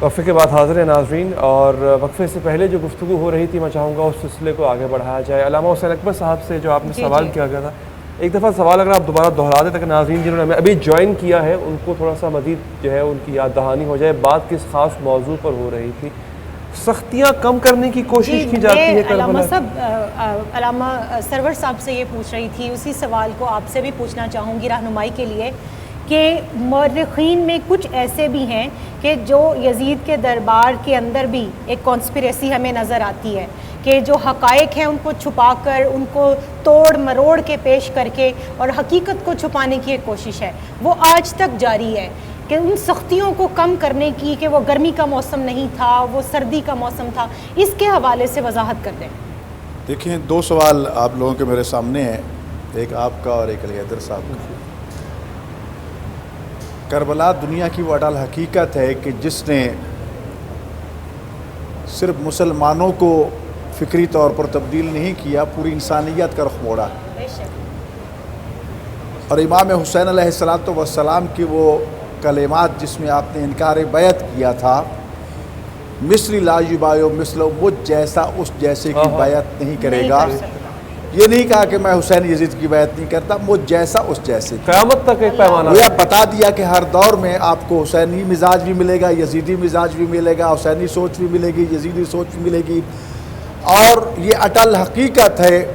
وقفے کے بعد حاضر ہیں ناظرین، اور وقفے سے پہلے جو گفتگو ہو رہی تھی میں چاہوں گا اس سلسلے کو آگے بڑھایا جائے۔ علامہ حسین اکبر صاحب سے جو آپ نے سوال کیا گیا تھا، ایک دفعہ سوال اگر آپ دوبارہ دہرا دیں تاکہ ناظرین جنہوں نے ہمیں ابھی جوائن کیا ہے ان کو تھوڑا سا مزید جو ہے ان کی یاد دہانی ہو جائے۔ بات کس خاص موضوع پر ہو رہی تھی؟ سختیاں کم کرنے کی کوشش کی جاتی ہے علامہ صاحب، علامہ سرور صاحب سے یہ پوچھ رہی تھی، اسی سوال کو آپ سے بھی پوچھنا چاہوں گی رہنمائی کے لیے کہ مورخین میں کچھ ایسے بھی ہیں کہ جو یزید کے دربار کے اندر بھی ایک کانسپریسی ہمیں نظر آتی ہے کہ جو حقائق ہیں ان کو چھپا کر، ان کو توڑ مروڑ کے پیش کر کے اور حقیقت کو چھپانے کی ایک کوشش ہے، وہ آج تک جاری ہے کہ ان سختیوں کو کم کرنے کی، کہ وہ گرمی کا موسم نہیں تھا، وہ سردی کا موسم تھا، اس کے حوالے سے وضاحت کر دیں۔ دیکھیں، دو سوال آپ لوگوں کے میرے سامنے ہیں، ایک آپ کا اور ایک علی حیدر صاحب کا۔ کربلا دنیا کی وہ اٹل حقیقت ہے کہ جس نے صرف مسلمانوں کو فکری طور پر تبدیل نہیں کیا، پوری انسانیت کا رخ موڑا ہے۔ اور امام حسین علیہ السلام کی وہ کلمات جس میں آپ نے انکار بیعت کیا تھا، مثلی لا یبایع مثلہ، مجھ جیسا اس جیسے کی بیعت نہیں کرے گا، یہ نہیں کہا کہ میں حسین یزید کی بیعت نہیں کرتا، مجھ جیسا اس جیسے کی، قیامت تک ایک پیمانہ وہ بتا دیا کہ ہر دور میں آپ کو حسینی مزاج بھی ملے گا، یزیدی مزاج بھی ملے گا، حسینی سوچ بھی ملے گی، یزیدی سوچ بھی ملے گی۔ اور یہ اٹل حقیقت ہے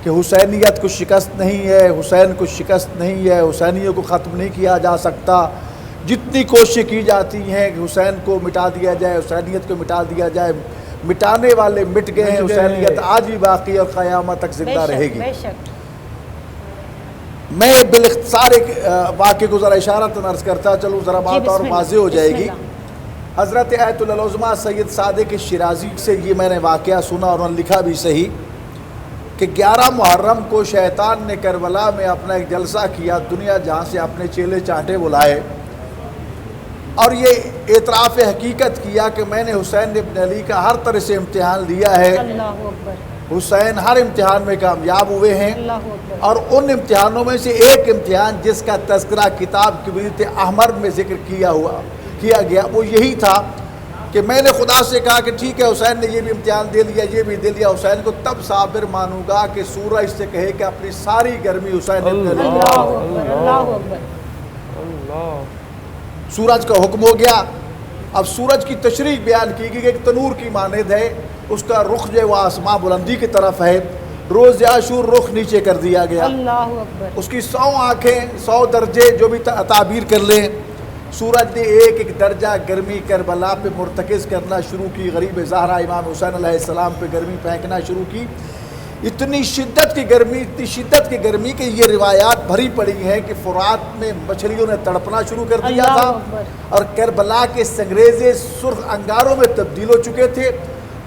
کہ حسینیت کو شکست نہیں ہے، حسین کو شکست نہیں ہے، حسینیوں کو ختم نہیں کیا جا سکتا۔ جتنی کوشش کی جاتی ہیں کہ حسین کو مٹا دیا جائے، حسینیت کو مٹا دیا جائے، مٹانے والے مٹ گئے ہیں، حسینیت آج بھی باقی اور قیامت تک زندہ رہے گی۔ میں بالاختصار ایک واقعے کو ذرا اشارتاً عرض کرتا چلوں، ذرا بات اور واضح ہو جائے گی۔ حضرت آیت اللہ العظمہ سید صادق شیرازی سے یہ میں نے واقعہ سنا اور انہوں نے لکھا بھی صحیح کہ 11 محرم کو شیطان نے کربلا میں اپنا ایک جلسہ کیا، دنیا جہاں سے اپنے چیلے چانٹے بلائے اور یہ اعتراف حقیقت کیا کہ میں نے حسین ابن علی کا ہر طرح سے امتحان لیا ہے، حسین ہر امتحان میں کامیاب ہوئے ہیں، اور ان امتحانوں میں سے ایک امتحان جس کا تذکرہ کتاب کبریت احمر میں ذکر کیا گیا وہ یہی تھا کہ میں نے خدا سے کہا کہ ٹھیک ہے حسین نے یہ بھی امتحان دے لیا، یہ بھی دے لیا، حسین کو تب صابر مانوں گا کہ سورج سے کہے کہ اپنی ساری گرمی حسین ابن علی۔ سورج کا حکم ہو گیا۔ اب سورج کی تشریح بیان کی گئی کہ ایک تنور کی مانند ہے، اس کا رخ جو ہے وہ آسمان بلندی کی طرف ہے، روز عاشور رخ نیچے کر دیا گیا، اس کی 100 آنکھیں، 100 درجے جو بھی تعبیر کر لیں۔ سورج نے ایک ایک درجہ گرمی کربلا پہ مرتکز کرنا شروع کی، غریب زہرا امام حسین علیہ السلام پہ گرمی پھینکنا شروع کی۔ اتنی شدت کی گرمی کہ یہ روایات بھری پڑی ہیں کہ فرات میں مچھلیوں نے تڑپنا شروع کر دیا تھا اور کربلا کے سنگریزے سرخ انگاروں میں تبدیل ہو چکے تھے۔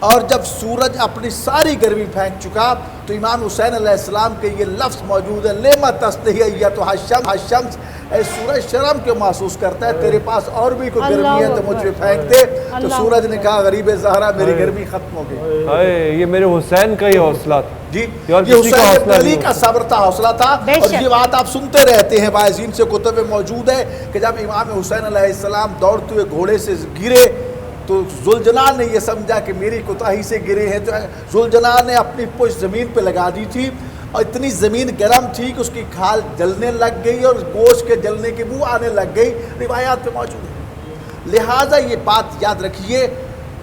اور جب سورج اپنی ساری گرمی پھینک چکا تو امام حسین علیہ السلام کے یہ لفظ موجود ہے، لیما تستحی ایتھا الشمس، اے سورج شرم کیوں محسوس کرتا ہے، تیرے پاس اور بھی کوئی گرمی ہے تو مجھ پہ پھینک دے۔ تو سورج نے کہا غریب زہرا میری گرمی ختم ہو گئی۔ یہ میرے حسین کا ہی حوصلہ تھا، جی یہ حسین ابن علی کا صبر تھا، حوصلہ تھا۔ اور یہ بات آپ سنتے رہتے ہیں، باعثین سے کتب میں موجود ہے کہ جب امام حسین علیہ السلام دوڑتے ہوئے گھوڑے سے گرے تو ذوالجلال نے یہ سمجھا کہ میری کوتاہی سے گرے ہیں، تو ذوالجلال نے اپنی پشت زمین پہ لگا دی تھی اور اتنی زمین گرم تھی کہ اس کی کھال جلنے لگ گئی اور گوشت کے جلنے کے منہ آنے لگ گئی، روایات پہ موجود ہے۔ لہٰذا یہ بات یاد رکھیے،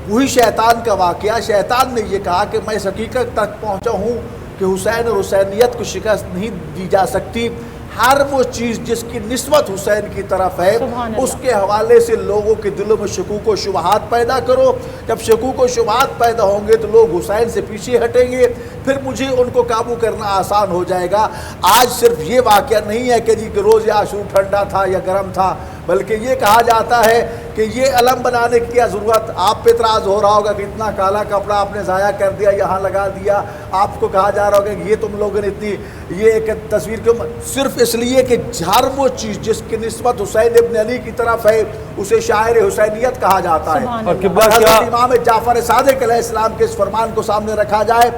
وہی شیطان کا واقعہ، شیطان نے یہ کہا کہ میں اس حقیقت تک پہنچا ہوں کہ حسین اور حسینیت کو شکست نہیں دی جا سکتی، ہر وہ چیز جس کی نسبت حسین کی طرف ہے اس کے حوالے سے لوگوں کے دلوں میں شکوک و شبہات پیدا کرو۔ جب شکوک و شبہات پیدا ہوں گے تو لوگ حسین سے پیچھے ہٹیں گے، پھر مجھے ان کو قابو کرنا آسان ہو جائے گا۔ آج صرف یہ واقعہ نہیں ہے کہ جی کہ روز عاشور ٹھنڈا تھا یا گرم تھا، بلکہ یہ کہا جاتا ہے کہ یہ علم بنانے کی کیا ضرورت، آپ پہ اعتراض ہو رہا ہوگا کہ اتنا کالا کپڑا آپ نے ضائع کر دیا، یہاں لگا دیا، آپ کو کہا جا رہا ہوگا کہ یہ تم لوگوں نے اتنی یہ ایک تصویر کیوں، صرف اس لیے کہ ہر وہ چیز جس کی نسبت حسین ابن علی کی طرف ہے اسے شاعر حسینیت کہا جاتا ہے۔ اور حضرت امام جعفر صادق علیہ السلام کے اس فرمان کو سامنے رکھا جائے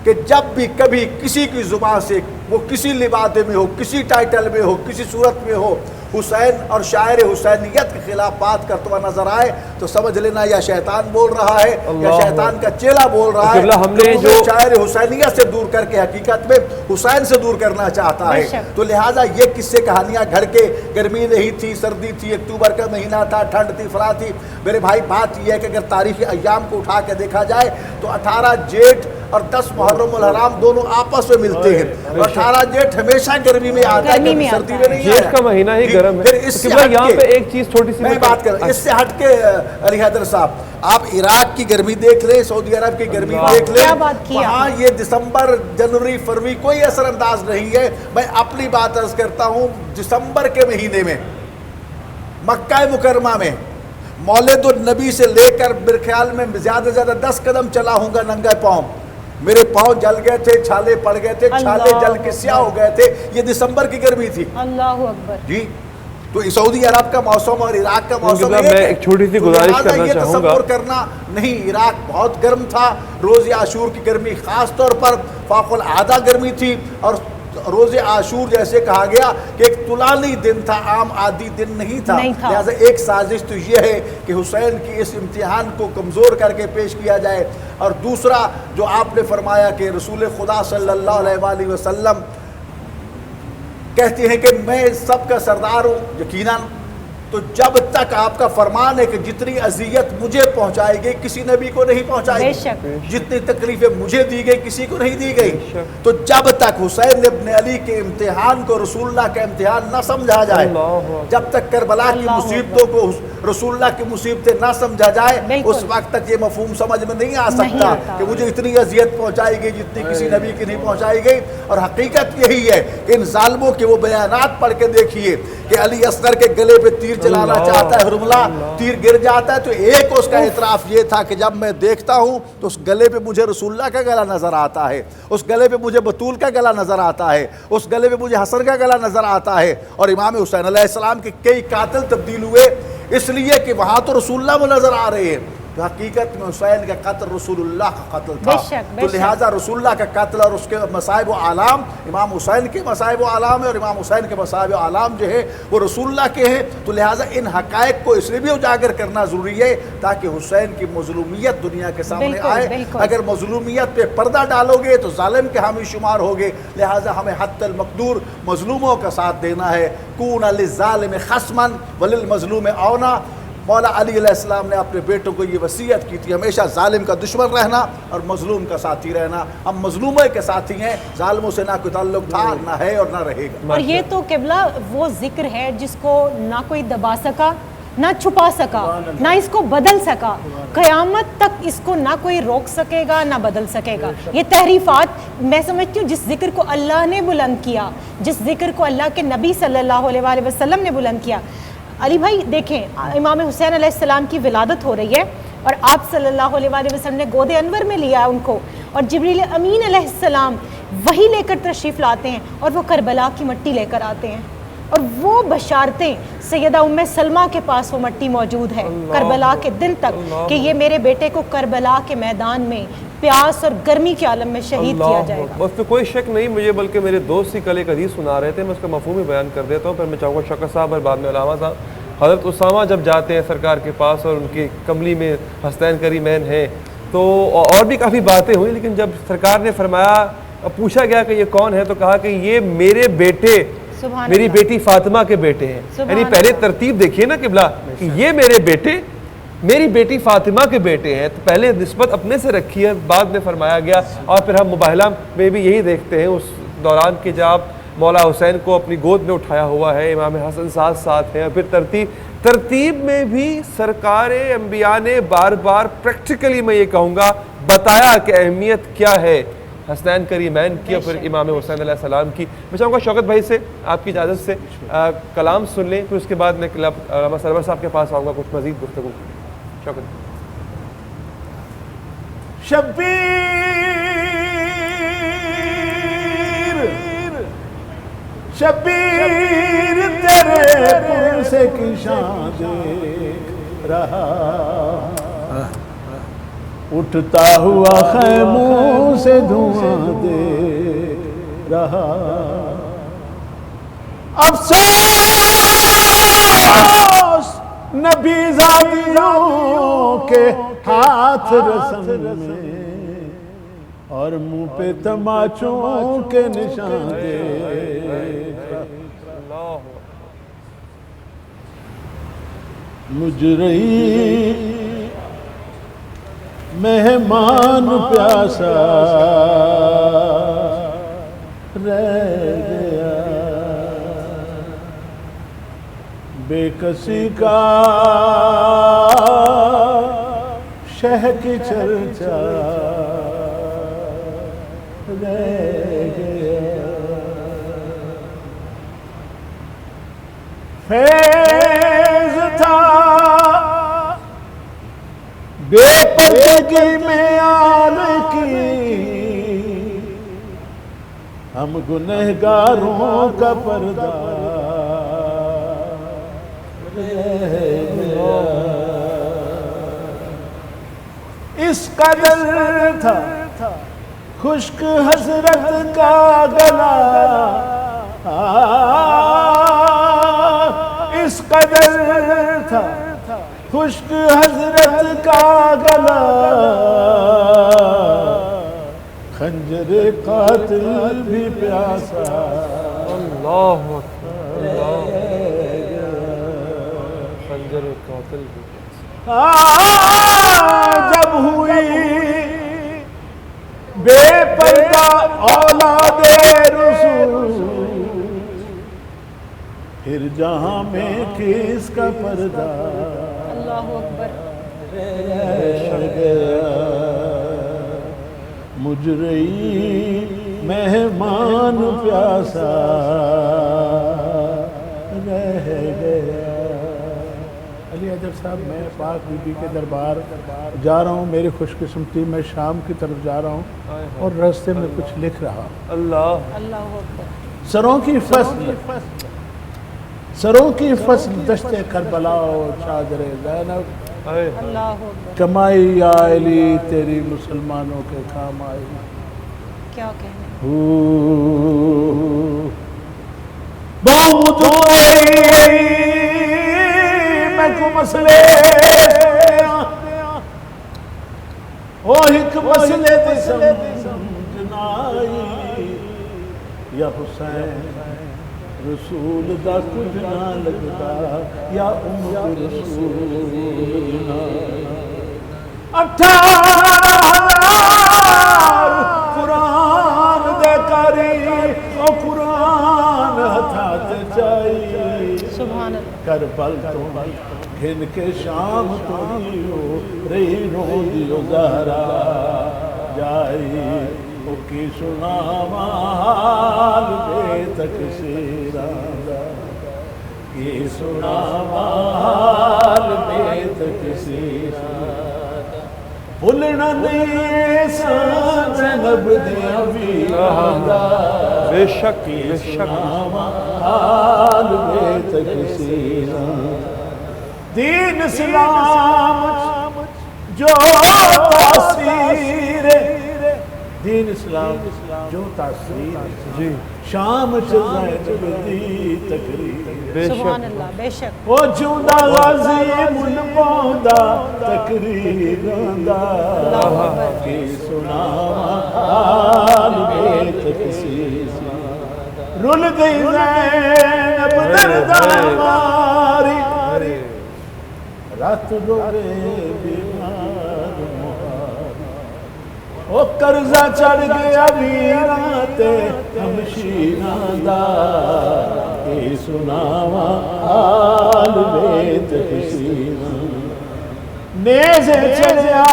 کہ جب بھی کبھی کسی کی زبان سے وہ کسی لبادے میں ہو، کسی ٹائٹل میں ہو، کسی صورت میں ہو، حسین اور شاعر حسینیت کے خلاف بات کرتا ہوا نظر آئے تو سمجھ لینا یا شیطان بول رہا ہے یا شیطان کا چیلا بول رہا ہے، ہم نے جو شاعر حسینیت سے دور کر کے حقیقت میں حسین سے دور کرنا چاہتا ہے۔ تو لہٰذا یہ قصے کہانیاں گھڑ کے، گرمی نہیں تھی، سردی تھی، اکتوبر کا مہینہ تھا، ٹھنڈ تھی، فلاں تھی، میرے بھائی بات یہ ہے کہ اگر تاریخی ایام کو اٹھا کے دیکھا جائے تو 18 جیٹھ اور 10 محرم الحرام دونوں آپس میں ملتے ہیں، اور 18 جیٹھ ہمیشہ گرمی میں آتا ہے، سردی میں نہیں آتا۔ جیٹھ کا مہینہ ہی گرم ہے۔ یہاں پہ ایک چیز چھوٹی سی میں بات کر، اس سے ہٹ کے علی حیدر صاحب، آپ عراق کی گرمی دیکھ لیں، سعودی عرب کی گرمی دیکھ لیں، وہاں یہ دسمبر، جنوری، فروری کوئی اثر انداز نہیں ہے۔ میں اپنی بات عرض کرتا ہوں، دسمبر کے مہینے میں مکہ مکرمہ میں مولد النبی سے لے کر میرے خیال میں زیادہ سے زیادہ 10 قدم چلا ہوں گا ننگا پاؤں، میرے پاؤں جل گئے تھے، چھالے پڑ گئے تھے، چھالے جل کے سیاہ ہو گئے تھے۔ یہ دسمبر کی گرمی تھی۔ اللہ اکبر جی، تو سعودی عرب کا موسم اور عراق کا موسم میں ایک چھوٹی سی گزارش کرنا چاہوں گا، تصور کرنا نہیں، عراق بہت گرم تھا، روز عاشور کی گرمی خاص طور پر فوق العادہ گرمی تھی، اور روز عاشور جیسے کہا گیا کہ ایک طلالی دن تھا، عام عادی دن نہیں تھا۔ لہٰذا ایک سازش تو یہ ہے کہ حسین کی اس امتحان کو کمزور کر کے پیش کیا جائے، اور دوسرا جو آپ نے فرمایا کہ رسول خدا صلی اللہ علیہ وآلہ وسلم کہتے ہیں کہ میں سب کا سردار ہوں، یقیناً تو جب تک آپ کا فرمان ہے کہ جتنی اذیت مجھے پہنچائے گئی کسی نبی کو نہیں پہنچائی گئی، جتنی تکلیفیں مجھے دی گئی کسی کو نہیں دی گئی، تو جب تک حسین ابن علی کے امتحان کو رسول اللہ کا امتحان نہ سمجھا جائے، جب تک کربلا کی مصیبتوں کو رسول اللہ کی مصیبتیں نہ سمجھا جائے، اس وقت تک یہ مفہوم سمجھ میں نہیں آ سکتا کہ مجھے اتنی اذیت پہنچائی گئی جتنی کسی نبی کی نہیں پہنچائی گئی۔ اور حقیقت یہی ہے کہ ان ظالموں کے وہ بیانات پڑھ کے دیکھیے کہ علی اصغر کے گلے پہ تیر چلانا چاہتا ہے حرملہ، تیر گر جاتا ہے، تو ایک اس کا اعتراف یہ تھا کہ جب میں دیکھتا ہوں تو اس گلے پہ مجھے رسول اللہ کا گلا نظر آتا ہے، اس گلے پہ مجھے بطول کا گلا نظر آتا ہے، اس گلے پہ مجھے حسن کا گلا نظر آتا ہے۔ اور امام حسین علیہ السلام کے کئی قاتل تبدیل ہوئے اس لیے کہ وہاں تو رسول اللہ وہ نظر آ رہے ہیں، تو حقیقت میں حسین کا قتل رسول اللہ کا قتل تھا۔ تو لہٰذا رسول اللہ کا قتل اور اس کے مصائب و اعلام امام حسین کے مصائب و اعلام ہے، اور امام حسین کے مصائب و اعلام جو ہے وہ رسول اللہ کے ہیں۔ تو لہٰذا ان حقائق کو اس لیے بھی اجاگر کرنا ضروری ہے تاکہ حسین کی مظلومیت دنیا کے سامنے آئے۔ اگر مظلومیت پہ پردہ ڈالو گے تو ظالم کے حامی شمار ہوگے، لہٰذا ہمیں حتی المقدور مظلوموں کا ساتھ دینا ہے۔ کون للظالم خصما وللمظلوم عونا۔ مولا علی علیہ السلام نے اپنے بیٹوں کو یہ وصیت کی تھی ہمیشہ ظالم کا دشمن رہنا اور مظلوم کا ساتھی رہنا۔ ہم مظلوموں کے ساتھی ہیں، ظالموں سے نہ کوئی تعلق تھا، نہ ہے اور نہ رہے گا۔ اور یہ تو قبلہ وہ ذکر ہے جس کو نہ کوئی دبا سکا، نہ چھپا سکا، نہ اس کو بدل سکا، قیامت تک اس کو نہ کوئی روک سکے گا نہ بدل سکے گا۔ یہ تحریفات میں سمجھتی ہوں جس ذکر کو اللہ نے بلند کیا، جس ذکر کو اللہ کے نبی صلی اللہ علیہ وآلہ وسلم نے بلند کیا۔ علی بھائی دیکھیں، امام حسین علیہ السلام کی ولادت ہو رہی ہے اور آپ صلی اللہ علیہ وآلہ وسلم نے گود انور میں لیا ان کو، اور جبریل امین علیہ السلام وہی لے کر تشریف لاتے ہیں اور وہ کربلا کی مٹی لے کر آتے ہیں، اور وہ بشارتیں سیدہ ام سلمہ کے پاس وہ مٹی موجود ہے کربلا کے دن تک کہ یہ میرے بیٹے کو کربلا کے میدان میں پیاس اور گرمی کے عالم میں شہید کیا جائے گا۔ اس پہ کوئی شک نہیں مجھے، بلکہ میرے دوست ہی کل ایک حدیث سنا رہے تھے، میں اس کا مفہوم ہی بیان کر دیتا ہوں، پھر میں چاہوں گا شوکت صاحب اور بعد میں علامہ صاحب۔ حضرت اسامہ جب جاتے ہیں سرکار کے پاس اور ان کی کملی میں حسنین کریمین ہیں، تو اور بھی کافی باتیں ہوئی، لیکن جب سرکار نے فرمایا، پوچھا گیا کہ یہ کون ہے، تو کہا کہ یہ میرے بیٹے، میری بیٹی فاطمہ کے بیٹے ہیں۔ یعنی پہلے ترتیب دیکھیے نا قبلہ کہ یہ میرے بیٹے میری بیٹی فاطمہ کے بیٹے ہیں، تو پہلے نسبت اپنے سے رکھی ہے، بعد میں فرمایا گیا۔ اور پھر ہم مباہلہ میں بھی یہی دیکھتے ہیں اس دوران کہ جب مولا حسین کو اپنی گود میں اٹھایا ہوا ہے، امام حسن ساتھ ہیں، اور پھر ترتیب میں بھی سرکار انبیاء نے بار بار پریکٹیکلی میں یہ کہوں گا بتایا کہ اہمیت کیا ہے حسنین کریمین کی اور پھر امام حسین علیہ السلام کی۔ میں چاہوں گا شوکت بھائی سے آپ کی اجازت سے کلام سن لیں، پھر اس کے بعد میں علامہ سرور صاحب کے پاس آؤں گا کچھ مزید گفتگو۔ شوکت شبیر شبیر تیرے پرسے کی شان دیکھ رہا، اٹھتا ہوا خیموں سے دھواں دیکھ رہا، افسوس نبی زادیوں کے ہاتھ رسم میں اور منہ پہ تماچوں کے نشان دیکھ رہا مجرئی مہمان پیاسا رہ گیا بے کسی کا شہ کی چرچا رہ گیا فیض تھا بے پردگی میں آل کی ہم گنہگاروں کا پردہ رہ گیا اس قدر تھا خشک حسرت کا گلا اس قدر تھا خشک حضرت کا گلا خنجر قاتل بھی پیاسا اللہ خنجر قاتل بھی جب ہوئی بے پردہ اولاد رسول پھر جہاں میں کس کا پردہ اللہ اکبر رہ گیا مجرئی مہمان پیاسا رہ گیا علی حجر صاحب میں پاک بی بی کے دربار جا رہا ہوں میری خوش قسمتی میں شام کی طرف جا رہا ہوں اور راستے میں کچھ لکھ رہا ہوں اللہ اکبر سروں کی فصل دشت کربلا و چادر زینب اللہ اکبر کمائی یا علی تیری مسلمانوں کے کام آئی کیا کہنے بہت میں کو مسئلے او ایک مسئلے دی سمجھنائی یا حسین رسول دا کچھ نہ لگتا یا امت رسول نہ 18,000 قرآن دے کاری او قرآن ہتھات چائی سبحان اللہ کربل تو گھن کے شام تو دیو رہی رو دیو زہرا جائی او کی سنا مال بے تکسیران کی سنا مال بے تکسیران بھولنا نہیں سان زینب دیا ویراندا بے شک کی سنا مال بے تکسیران دین اسلام جو تاثیر دین اسلام جو تاثیر جی شام زینب دی تقریر سبحان اللہ بے شک او جوندا غازی من پوندا تقریر دا کی سناواں حال بے تکسیر رول گئی زینب درداں ماری رات روے بیمار او قرضہ چڑھ گیا ویراں تے ہمشیراں دا اے سناواں حال بے تکسیراں نیزے چڑھیا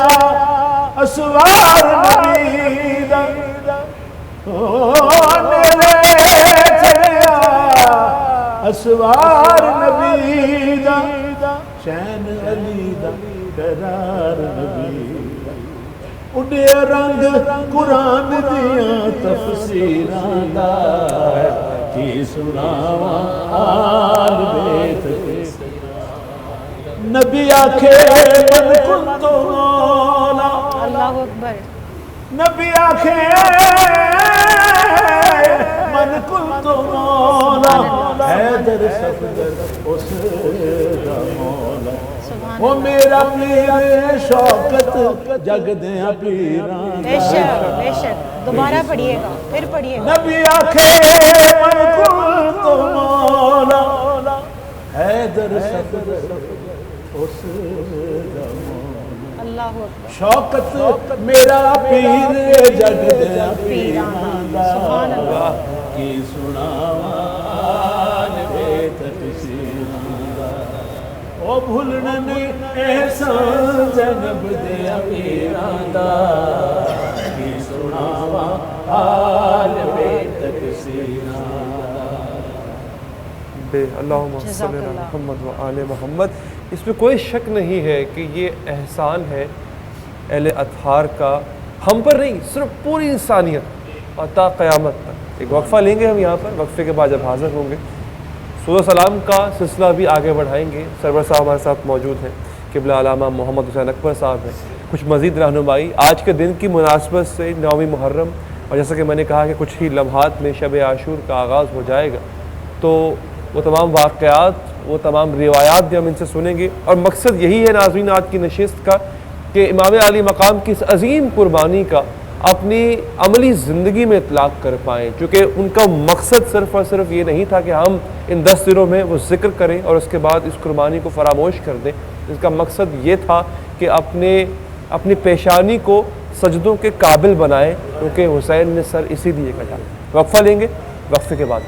اسوار نبی دا او نیزے چڑھیا اسوار نبی دا شین علی دا قرار نبی اڈے رنگ قرآن دیاں تفسیران دا کی سناواں حال بے تکسیراں نبی آکھے من کنت مولا اللہ اکبر نبی آکھے من قلت مولا حیدر صفدر اس دا مولا وہ میرا پیر شوکت جگ دیا پیران بے شک بے شک دوبارہ پڑھیے گا پھر پڑھیے گا نبی آکھے من قلت مولا حیدر صفدر اس دا مولا اللہ اکبر شوکت میرا پیر جگ دیا پیران دا سبحان اللہ کی سناوان بے تقصیران دا او بھولنا نہیں احسان جنب دیا پیران دا کی سناوان بے تقصیران بے اللہم صلی علی محمد و آل محمد. اس میں کوئی شک نہیں ہے کہ یہ احسان ہے اہل اطہار کا ہم پر نہیں صرف پوری انسانیت اور تا قیامت تک. ایک وقفہ لیں گے ہم یہاں پر, وقفے کے بعد جب حاضر ہوں گے سورۃ السلام کا سلسلہ بھی آگے بڑھائیں گے. سرور صاحب ہمارے ساتھ موجود ہیں, قبلہ علامہ محمد حسین اکبر صاحب ہیں. کچھ مزید رہنمائی آج کے دن کی مناسبت سے 9 محرم اور جیسا کہ میں نے کہا کہ کچھ ہی لمحات میں شب عاشور کا آغاز ہو جائے گا, تو وہ تمام واقعات وہ تمام روایات بھی ہم ان سے سنیں گے. اور مقصد یہی ہے ناظرین آج کی نشست کا کہ امام علی مقام کی اس عظیم قربانی کا اپنی عملی زندگی میں اطلاق کر پائیں, چونکہ ان کا مقصد صرف اور صرف یہ نہیں تھا کہ ہم ان 10 دنوں میں وہ ذکر کریں اور اس کے بعد اس قربانی کو فراموش کر دیں. اس کا مقصد یہ تھا کہ اپنی پیشانی کو سجدوں کے قابل بنائیں, کیونکہ حسین نے سر اسی لیے کٹا. وقفہ لیں گے, وقفے کے بعد